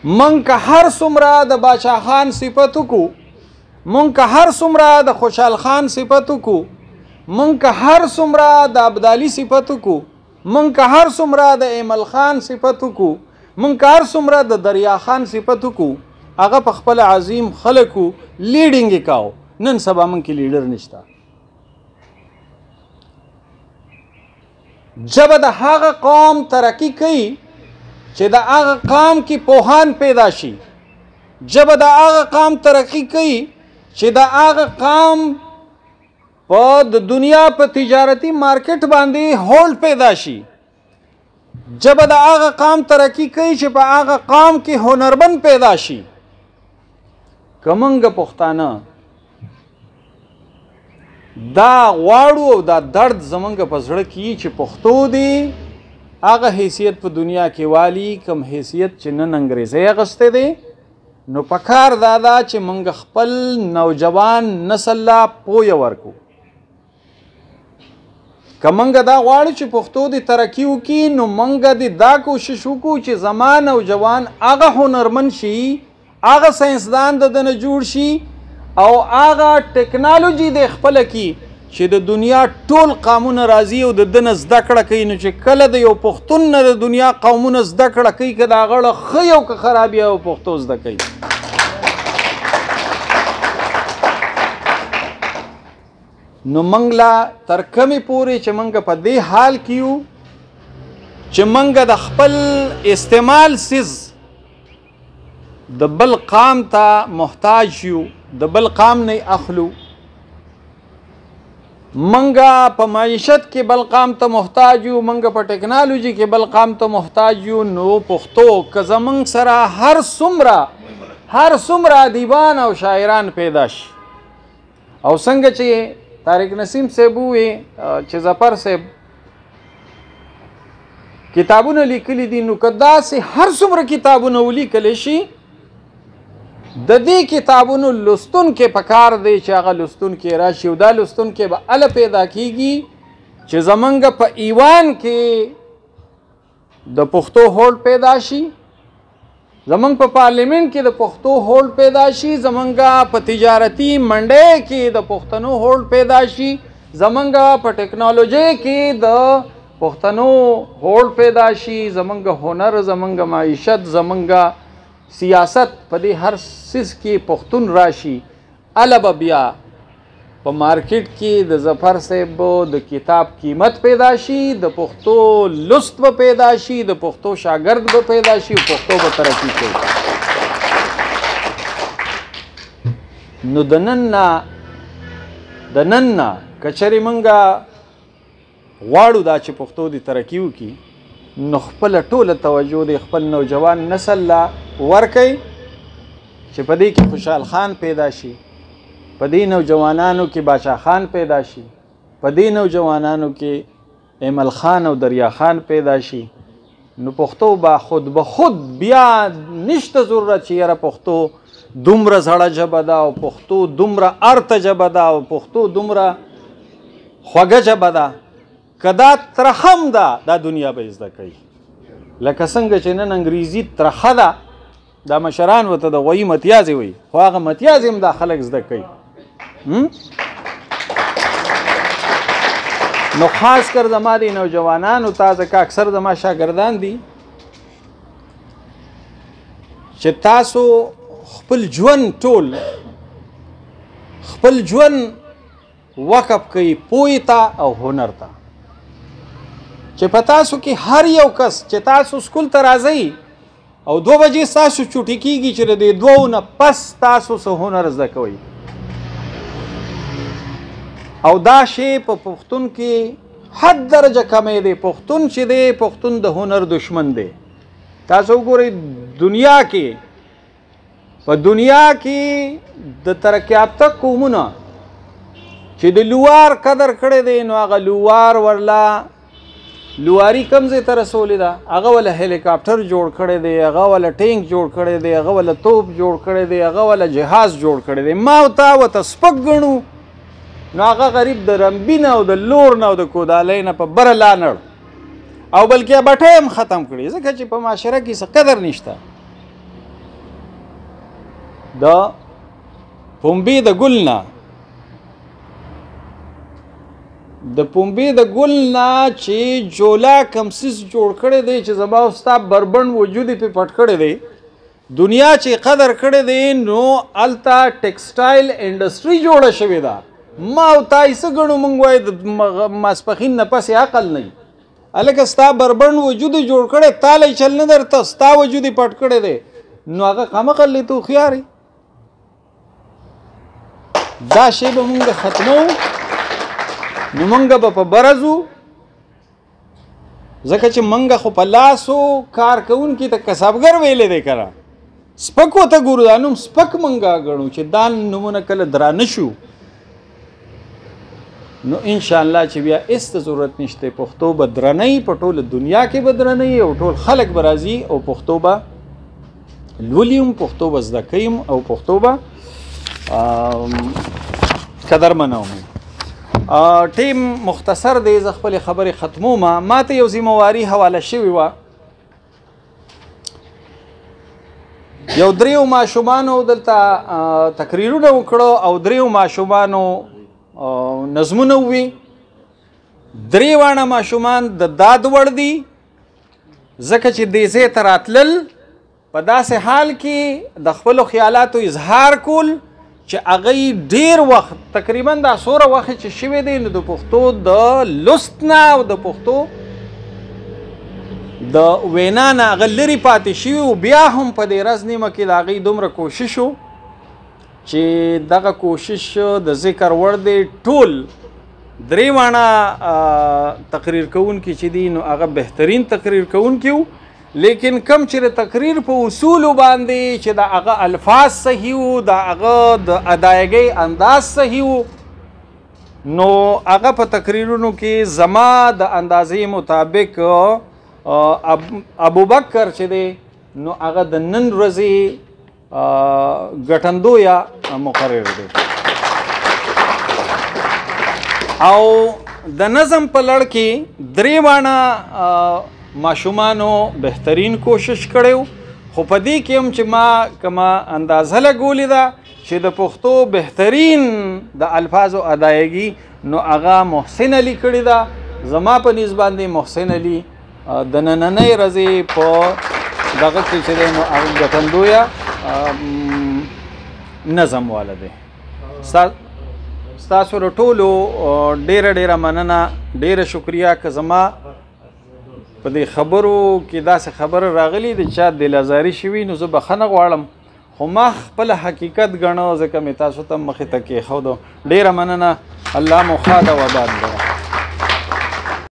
من که هر څومره د باچا خان صفت وکړو، من که هر څومره د خوشحال خان صفت وکړو، من که هر څومره د ابدالي صفت وکړو، من که هر څومره د ایمل خان صفت وکړو، من که هر څومره د دریا خان صفت وکړو، هغه په خپل عظیم خلکو لیډینګ یې کاو. نن سبا من کې لیډر نشته. جب د هغه قوم ترقی کوي چې د هغه قوم کې پوهان پیدا شي، جب د هغه قوم ترقی کوي چې د هغه قوم په د دنیا په تجارتي مارکیټ باندې هولډ پیدا شي، جب د هغه قوم ترقی کوي چې په هغه قوم کې هنرمند پیدا شي. که موږ پښتانه دا غواړو او دا درد زمونږ په زړه کې چې پښتو دی هغه حیثیت په دنیا کې والی کم حیثیت چې نن انګریزی اغستی دی، نو پکار دا ده چې موږ خپل نوجوان نسل لا پویه ورکو. که موږ دا غواړو چې پښتو دی ترقي وکړي، نو موږ دی دا کوشش وکړو چې زما نوجوان هغه هنرمند شي، هغه ساینسدان د دنه جوړ شي او هغه ټکنالوژي د خپله کی چې د دنیا ټول قومونه راځي او د دنه زده کړه کوي. نو چې کله د یو پښتون نه د دنیا قومونه زده کړه کوي، که د هغه له ښه او که خراب یو پښتو زده کوي. نو موږ لا تر کومې پورې چې موږ په دې حال کې یو چې موږ د خپل استعمال سیز د بل قام ته محتاج یو، د بل قام نه اخلو. منګه په معیشت کې بل قام ته محتاج یو، منګه په ټکنالوژي کې بل قام ته محتاج یو. نو پښتو که زمونږ سره هر څومره ادیبان او شاعران پیدا شي، او څنګه چې طارق نسیم صاحب ووی چې ظفر صاحب کتابونه لیکلي دي، نو که داسې هر څومره کتابونه ولیکلی شي، د دې کتابونو لوستونکی پکار دی چې هغه لوستونکی راشي، او دا لوستونکی به هله پیدا کیږي چې زمونږ په ایوان کې د پښتو هولډ پیدا شي، زمونږ په پارلیمنت کې د پښتو هولډ پیدا شي، زمونږ په تجارتي منډۍ کې د پښتنو هولډ پیدا شي، زمونږ په ټکنالوژي کې د پښتنو هولډ پیدا شي، زمونږ هنر، زمونږ معیشت، زمونږ سیاست په دې هر څیز کې پښتون راشي. اله به بیا په مارکیټ کې د ظفر صاحب د کتاب قیمت پیدا شي، د پښتو لست به پیدا شي، د پښتو شاګرد به پیدا شي او پښتو به ترقي کوي. نو د نن نه که چېرې موږ غواړو دا چې پښتو دې ترقي وکړي، نو خپله ټوله توجه د خپل نوجوان نسل لا ورکئ چې په دې کې خوشحال خان پیدا شي، په دې نوجوانانو کې باچا خان پیدا شي، په دې نوجوانانو کې ایمل خان او دریا خان پیدا شي. نو پښتو به خود بیا نشته ضرورت چې یاره پښتو دومره زړه ژبه ده او پښتو دومره ارته ژبه ده او پښتو دومره خوږه ژبه ده. که دا ترخم ده، دا دنیا به زده کوي. لکه څنګه چې نن انګریزي ترخه ده، دا مشران ورته د غویي متیازې وایي، خو هغه متیازې هم دا خلک زده کوي. نو خاص کر زما د نوجوانانو ته، ځکه اکثر زما شاګردان دي، چې تاسو خپل ژوند ټول خپل ژوند وقف کوي پوهې ته او هنر ته، چې په تاسو کې هر یو کس چې تاسو سکول ته راځئ او 2 بجې ستاسو چوټي کېږي چې د 2 نه پس تاسو څه هنر زده کوئ. او دا شی په پښتون کې حد درجه کمی دی. پښتون چې دی، پښتون د هنر دشمن دی. تاسو وګورئ په دنیا کې د ترقي یافته قومونه چې د لوار قدر کړی دی، نو هغه لوار ورله لواری کم ځای ته رسولې ده، هغه وله هلیکاپټر جوړ کړی دی، هغه وله ټینک جوړ کړی دی، هغه وله توپ جوړ کړی دی، هغه وله جهاز جوړ کړی دی. ما او تا ورته سپک ګڼو، نو هغه غریب د رمبي نه او د لور نه او د کودالۍ نه په بره لانړ او بلکې بټۍ هم ختم کړي، ځکه چې په معاشره کې څه قدر نشته. د پنبې د ګل نه چې جولا کمسیس جوړ کړی دی چې زما او ستا بربند وجود یې پې پټ کړی دی دنیا چې قدر کړی دی نو هلته ټیکسټایل انډسټري جوړه شوې ده ما او تا یې څه ګڼو موږ وایو د ماسپښین نه پسې عقل نه وي هلکه ستا بربند وجود یې جوړ کړی تا لی چل نه درته ستا وجود یې پټ کړی دی نو هغه قمقل دی ته هوښیار یې دا شی به مونږ ختمو نو مونږ به په برزو ځکه چې مونږ خو په لاسو کار کوونکي ته کسبګر ویلی دی که سپک ورته ګورو دا نوم سپک مونږ ګڼو چې دا نومونه کله درانه شو نو انشاءالله چې بیا هېڅ ته ضرورت نشته پښتو به درنۍ په ټوله دنیا کې به درنۍ او ټول خلک به راځي او پښتو به لولي هم پښتو به زده کوي او پښتو به قدرمنه هم ټیم مختصر دی زه خپلې خبرې ختمومه ما ته یو ذمواري حواله شوې وه یو دریو ماشومانو دلته تقریرونه وکړو او دریو ماشومانو نظمونه ووي درې واړه ماشومان د داد وړ دي ځکه چې دې ځای ته راتلل په داسې حال کې د خپلو خیالاتو اظهار کول چې هغه ډېر وخت تقریبا دا څومره وخت چې شوی دی نو د پښتو د لوست نه او د پښتو د وینا نه هغه لرې پاتې شوي او بیا هم په دې ورځ نیمه کې د هغوی دومره کوشش و چې دغه کوشش د ذکر وړ دی ټول درې واړه تقریر کوونکي چې دي نو هغه بهترین تقریر کوونکي و لیکن کم چې د تقریر په اصولو باندې چې د هغه الفاظ صحیح وو د هغه د ادایګۍ انداز صحیح وو نو هغه په تقریرونو کې زما د اندازې مطابق ابوبکر چې دی نو هغه د نن ورځې ګټندویه مقرر دی او د نظم په لړ کې درې واړه ماشومانو بهترین کوشش کړی خو په دې کې هم چې ما کومه اندازه لګولې ده چې د پښتو بهترین د الفاظو ادایګي نو هغه محسن علي کړې ده زما په نیز باندې محسن علي د نننۍ ورځې په دغه کې چې دی نو هغه ګټندویه نظم والا دی ستاسو د ټولو ډېره مننه ډېره شکریه که زما په دې خبرو کې داسې خبره راغلي د چا دلازاري شوي نو زه بخښنه غواړم خو ما خپل حقیقت ګڼو ځکه مې تاسو ته مخې ته کېښودو ډېره مننه الله مو ښاد او آباد لره